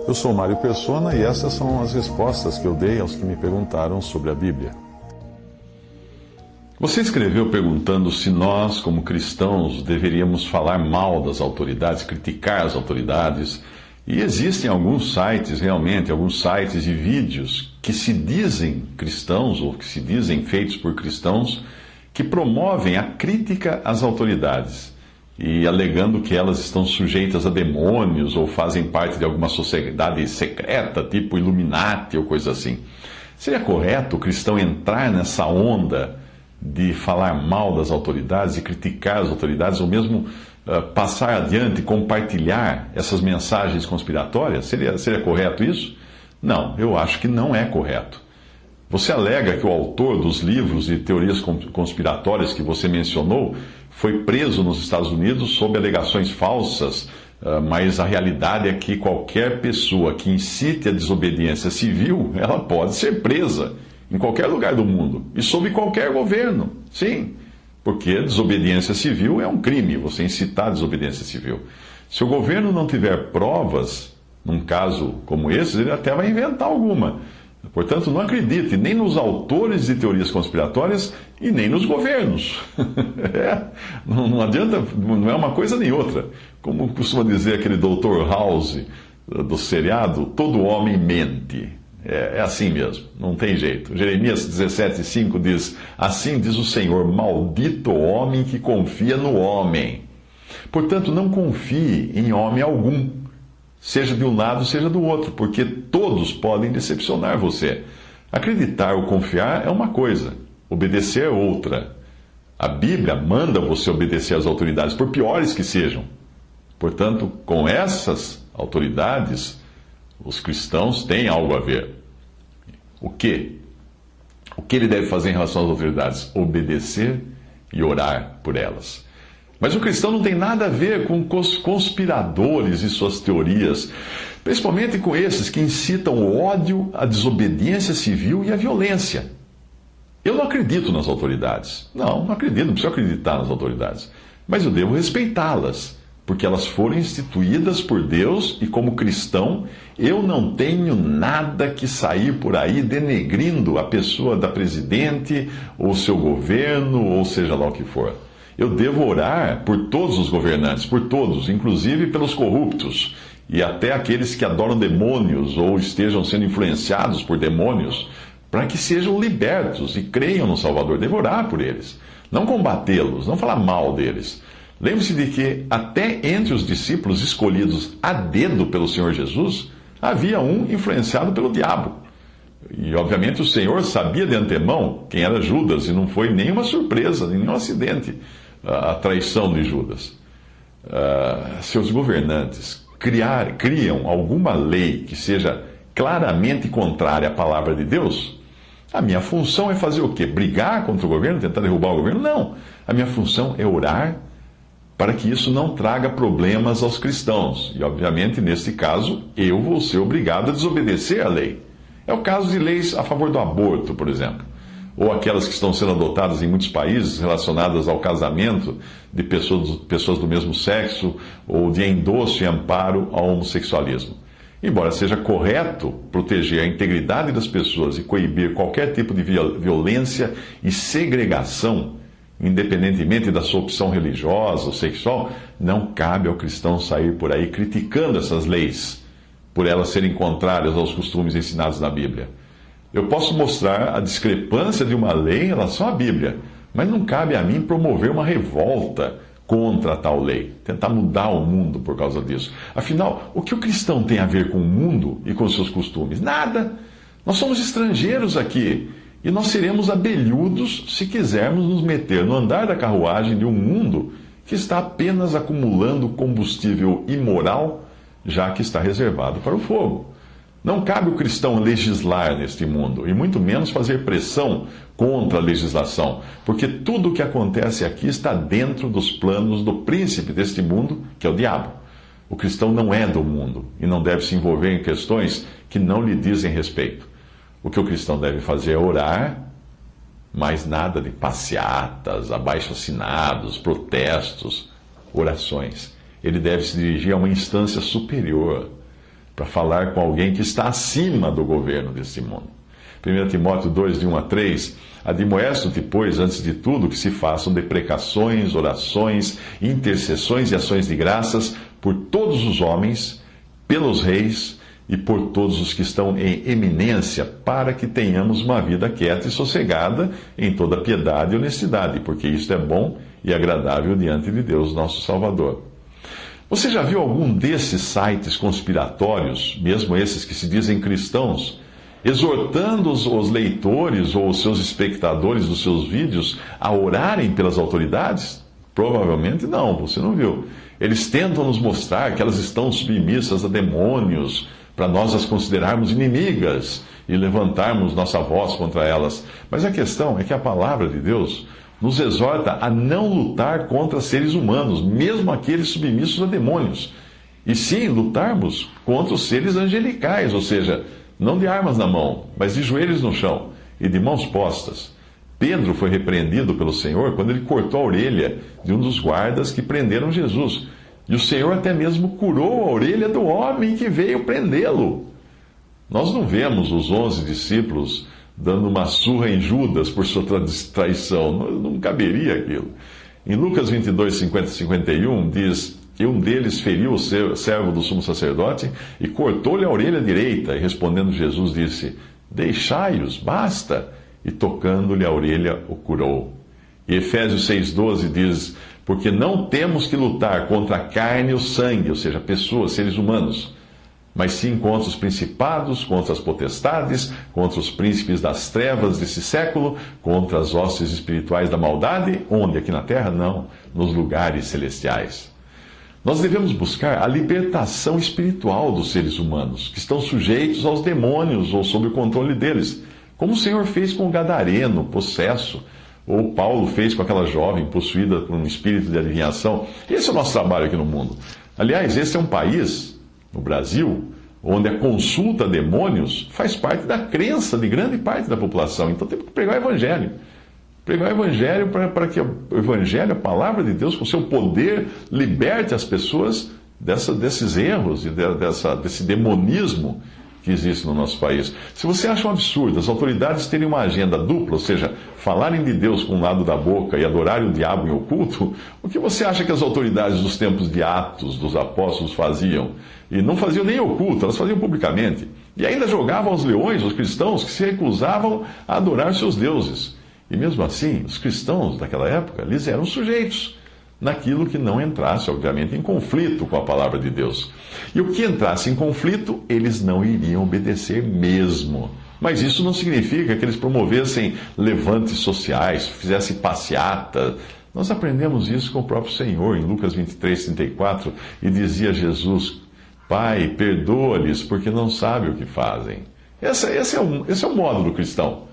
Eu sou Mário Persona e essas são as respostas que eu dei aos que me perguntaram sobre a Bíblia. Você escreveu perguntando se nós, como cristãos, deveríamos falar mal das autoridades, criticar as autoridades. E existem alguns sites, realmente, alguns sites e vídeos que se dizem cristãos, ou que se dizem feitos por cristãos, que promovem a crítica às autoridades, e alegando que elas estão sujeitas a demônios ou fazem parte de alguma sociedade secreta, tipo Illuminati ou coisa assim. Seria correto o cristão entrar nessa onda de falar mal das autoridades e criticar as autoridades, ou mesmo passar adiante, compartilhar essas mensagens conspiratórias? Seria correto isso? Não, eu acho que não é correto. Você alega que o autor dos livros de teorias conspiratórias que você mencionou foi preso nos Estados Unidos sob alegações falsas, mas a realidade é que qualquer pessoa que incite a desobediência civil, ela pode ser presa em qualquer lugar do mundo e sob qualquer governo. Sim, porque desobediência civil é um crime, você incitar a desobediência civil. Se o governo não tiver provas, num caso como esse, ele até vai inventar alguma. Portanto, não acredite nem nos autores de teorias conspiratórias e nem nos governos. Não adianta, não é uma coisa nem outra. Como costuma dizer aquele Dr. House do seriado, todo homem mente. É assim mesmo, não tem jeito. Jeremias 17,5 diz: assim diz o Senhor, maldito o homem que confia no homem. Portanto, não confie em homem algum, seja de um lado, seja do outro, porque todos podem decepcionar você. Acreditar ou confiar é uma coisa, obedecer é outra. A Bíblia manda você obedecer às autoridades, por piores que sejam. Portanto, com essas autoridades, os cristãos têm algo a ver. O quê? O que ele deve fazer em relação às autoridades? Obedecer e orar por elas. Mas o cristão não tem nada a ver com conspiradores e suas teorias, principalmente com esses que incitam o ódio, a desobediência civil e a violência. Eu não acredito nas autoridades. Não acredito, não preciso acreditar nas autoridades. Mas eu devo respeitá-las, porque elas foram instituídas por Deus e, como cristão, eu não tenho nada que sair por aí denegrindo a pessoa da presidente, ou seu governo, ou seja lá o que for. Eu devo orar por todos os governantes, por todos, inclusive pelos corruptos, e até aqueles que adoram demônios ou estejam sendo influenciados por demônios, para que sejam libertos e creiam no Salvador. Devo orar por eles, não combatê-los, não falar mal deles. Lembre-se de que até entre os discípulos escolhidos a dedo pelo Senhor Jesus, havia um influenciado pelo diabo. E obviamente o Senhor sabia de antemão quem era Judas, e não foi nenhuma surpresa, nenhum acidente a traição de Judas. Seus governantes criam alguma lei que seja claramente contrária à palavra de Deus, a minha função é fazer o quê? Brigar contra o governo? Tentar derrubar o governo? Não. A minha função é orar para que isso não traga problemas aos cristãos. E, obviamente, nesse caso, eu vou ser obrigado a desobedecer à lei. É o caso de leis a favor do aborto, por exemplo, ou aquelas que estão sendo adotadas em muitos países relacionadas ao casamento de pessoas do mesmo sexo, ou de endosso e amparo ao homossexualismo. Embora seja correto proteger a integridade das pessoas e coibir qualquer tipo de violência e segregação, independentemente da sua opção religiosa ou sexual, não cabe ao cristão sair por aí criticando essas leis, por elas serem contrárias aos costumes ensinados na Bíblia. Eu posso mostrar a discrepância de uma lei em relação à Bíblia, mas não cabe a mim promover uma revolta contra tal lei, tentar mudar o mundo por causa disso. Afinal, o que o cristão tem a ver com o mundo e com seus costumes? Nada! Nós somos estrangeiros aqui, e nós seremos abelhudos se quisermos nos meter no andar da carruagem de um mundo que está apenas acumulando combustível imoral, já que está reservado para o fogo. Não cabe o cristão legislar neste mundo, e muito menos fazer pressão contra a legislação, porque tudo o que acontece aqui está dentro dos planos do príncipe deste mundo, que é o diabo. O cristão não é do mundo e não deve se envolver em questões que não lhe dizem respeito. O que o cristão deve fazer é orar, mas nada de passeatas, abaixo-assinados, protestos, orações. ele deve se dirigir a uma instância superior para falar com alguém que está acima do governo deste mundo. 1 Timóteo 2, de 1 a 3, admoesto-te, pois, antes de tudo, que se façam deprecações, orações, intercessões e ações de graças por todos os homens, pelos reis e por todos os que estão em eminência, para que tenhamos uma vida quieta e sossegada em toda piedade e honestidade, porque isto é bom e agradável diante de Deus, nosso Salvador. Você já viu algum desses sites conspiratórios, mesmo esses que se dizem cristãos, exortando os leitores ou os seus espectadores dos seus vídeos a orarem pelas autoridades? Provavelmente não, você não viu. Eles tentam nos mostrar que elas estão submissas a demônios, para nós as considerarmos inimigas e levantarmos nossa voz contra elas. Mas a questão é que a palavra de Deus nos exorta a não lutar contra seres humanos, mesmo aqueles submissos a demônios, e sim lutarmos contra os seres angelicais, ou seja, não de armas na mão, mas de joelhos no chão e de mãos postas. Pedro foi repreendido pelo Senhor quando ele cortou a orelha de um dos guardas que prenderam Jesus. E o Senhor até mesmo curou a orelha do homem que veio prendê-lo. Nós não vemos os 11 discípulos dando uma surra em Judas por sua traição. Não caberia aquilo. Em Lucas 22, 50 e 51, diz que um deles feriu o servo do sumo sacerdote e cortou-lhe a orelha direita. E respondendo Jesus disse, deixai-os, basta. E tocando-lhe a orelha, o curou. E Efésios 6,12 diz, porque não temos que lutar contra a carne e o sangue, ou seja, pessoas, seres humanos, mas sim contra os principados, contra as potestades, contra os príncipes das trevas desse século, contra as hostes espirituais da maldade, onde? Aqui na terra? Não, nos lugares celestiais. Nós devemos buscar a libertação espiritual dos seres humanos, que estão sujeitos aos demônios ou sob o controle deles, como o Senhor fez com o gadareno, possesso, ou Paulo fez com aquela jovem possuída por um espírito de adivinhação. Esse é o nosso trabalho aqui no mundo. Aliás, esse é um país, no Brasil, onde a consulta a demônios faz parte da crença de grande parte da população. Então temos que pregar o Evangelho. Pregar o Evangelho para que o Evangelho, a palavra de Deus, com seu poder, liberte as pessoas desses erros e desse demonismo que existe no nosso país. Se você acha um absurdo as autoridades terem uma agenda dupla, ou seja, falarem de Deus com um lado da boca e adorarem o diabo em oculto, o que você acha que as autoridades dos tempos de Atos, dos apóstolos, faziam? E não faziam nem oculto, elas faziam publicamente. E ainda jogavam aos leões os cristãos que se recusavam a adorar seus deuses. E mesmo assim, os cristãos daquela época, eles eram sujeitos naquilo que não entrasse, obviamente, em conflito com a palavra de Deus. E o que entrasse em conflito, eles não iriam obedecer mesmo. Mas isso não significa que eles promovessem levantes sociais, fizessem passeata. Nós aprendemos isso com o próprio Senhor, em Lucas 23, 34, e dizia Jesus, Pai, perdoa-lhes, porque não sabem o que fazem. Esse é o modo do cristão.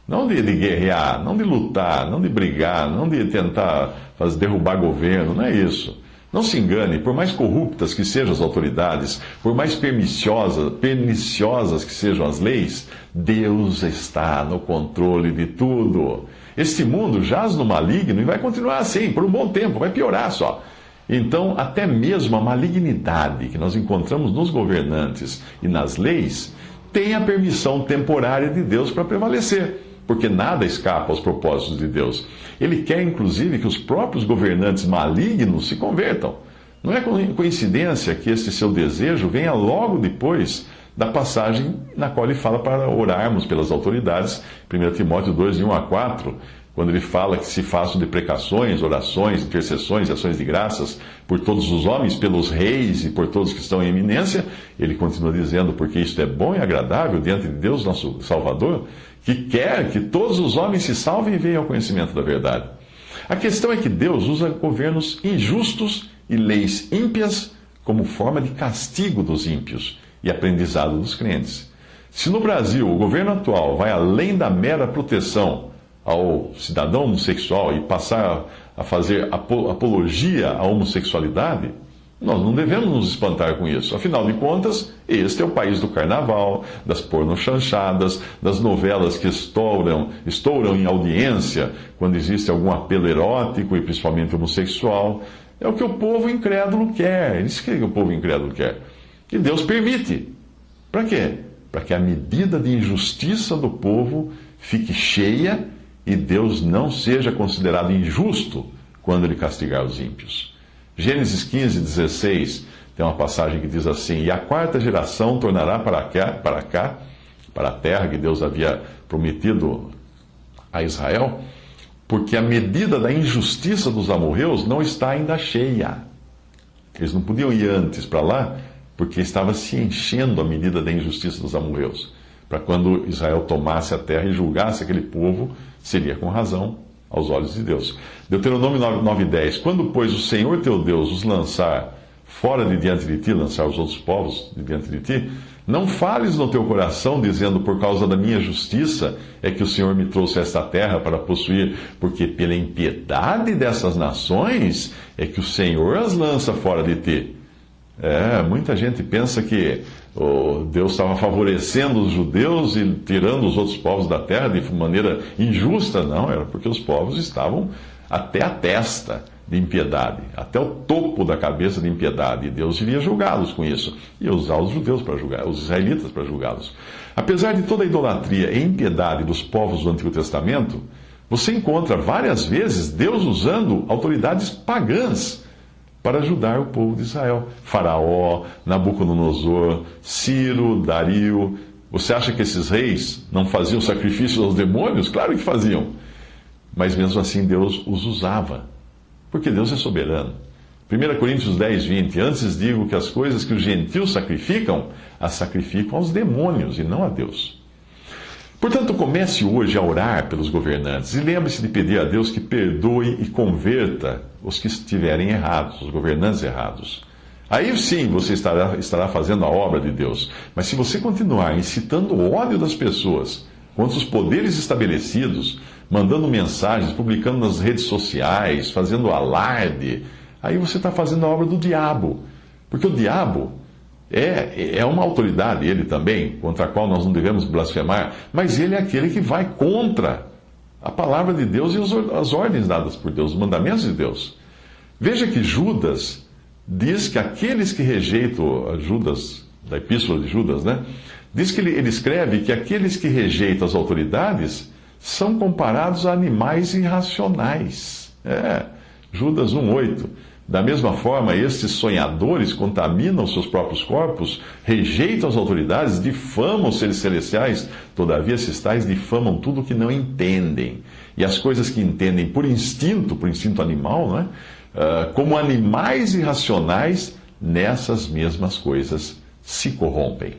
Não de guerrear, não de lutar, não de brigar, não de tentar derrubar governo, não é isso. Não se engane, por mais corruptas que sejam as autoridades, por mais perniciosas que sejam as leis, Deus está no controle de tudo. Este mundo jaz no maligno e vai continuar assim por um bom tempo, vai piorar só. Então, até mesmo a malignidade que nós encontramos nos governantes e nas leis tem a permissão temporária de Deus para prevalecer. Porque nada escapa aos propósitos de Deus. Ele quer, inclusive, que os próprios governantes malignos se convertam. Não é coincidência que este seu desejo venha logo depois da passagem na qual ele fala para orarmos pelas autoridades, 1 Timóteo 2, de 1 a 4, quando ele fala que se façam deprecações, orações, intercessões e ações de graças por todos os homens, pelos reis e por todos que estão em eminência, ele continua dizendo, porque isto é bom e agradável diante de Deus, nosso Salvador, que quer que todos os homens se salvem e venham ao conhecimento da verdade. A questão é que Deus usa governos injustos e leis ímpias como forma de castigo dos ímpios e aprendizado dos crentes. Se no Brasil o governo atual vai além da mera proteção ao cidadão homossexual e passar a fazer apologia à homossexualidade, nós não devemos nos espantar com isso. Afinal de contas, este é o país do carnaval, das pornochanchadas, das novelas que estouram em audiência quando existe algum apelo erótico e principalmente homossexual. É o que o povo incrédulo quer. Isso que o povo incrédulo quer. E Deus permite. Para quê? Para que a medida de injustiça do povo fique cheia e Deus não seja considerado injusto quando ele castigar os ímpios. Gênesis 15, 16, tem uma passagem que diz assim: E a quarta geração tornará para a terra que Deus havia prometido a Israel, porque a medida da injustiça dos amorreus não está ainda cheia. Eles não podiam ir antes para lá, porque estava se enchendo a medida da injustiça dos amorreus. Para quando Israel tomasse a terra e julgasse aquele povo, seria com razão aos olhos de Deus. Deuteronômio 9:10. Quando, pois, o Senhor teu Deus os lançar fora de diante de ti, lançar os outros povos de diante de ti, não fales no teu coração, dizendo, por causa da minha justiça é que o Senhor me trouxe esta terra para possuir, porque pela impiedade dessas nações é que o Senhor as lança fora de ti. Muita gente pensa que Deus estava favorecendo os judeus e tirando os outros povos da terra de maneira injusta. Não, era porque os povos estavam até a testa de impiedade, até o topo da cabeça de impiedade. E Deus iria julgá-los com isso. Ia usar os judeus para julgar, os israelitas para julgá-los. Apesar de toda a idolatria e impiedade dos povos do Antigo Testamento, você encontra várias vezes Deus usando autoridades pagãs para ajudar o povo de Israel. Faraó, Nabucodonosor, Ciro, Dario. Você acha que esses reis não faziam sacrifícios aos demônios? Claro que faziam. Mas mesmo assim Deus os usava. Porque Deus é soberano. 1 Coríntios 10, 20. Antes digo que as coisas que os gentios sacrificam, as sacrificam aos demônios e não a Deus. Portanto, comece hoje a orar pelos governantes e lembre-se de pedir a Deus que perdoe e converta os que estiverem errados, os governantes errados. Aí sim você estará fazendo a obra de Deus. Mas se você continuar incitando o ódio das pessoas contra os poderes estabelecidos, mandando mensagens, publicando nas redes sociais, fazendo alarde, aí você está fazendo a obra do diabo. Porque o diabo é uma autoridade, ele também, contra a qual nós não devemos blasfemar, mas ele é aquele que vai contra a palavra de Deus e as ordens dadas por Deus, os mandamentos de Deus. Veja que Judas diz que aqueles que rejeitam, Judas, da epístola de Judas, né? Diz que ele escreve que aqueles que rejeitam as autoridades são comparados a animais irracionais. Judas 1,8. Da mesma forma, estes sonhadores contaminam seus próprios corpos, rejeitam as autoridades, difamam os seres celestiais, todavia esses tais difamam tudo o que não entendem. E as coisas que entendem por instinto animal, não é? Como animais irracionais, nessas mesmas coisas se corrompem.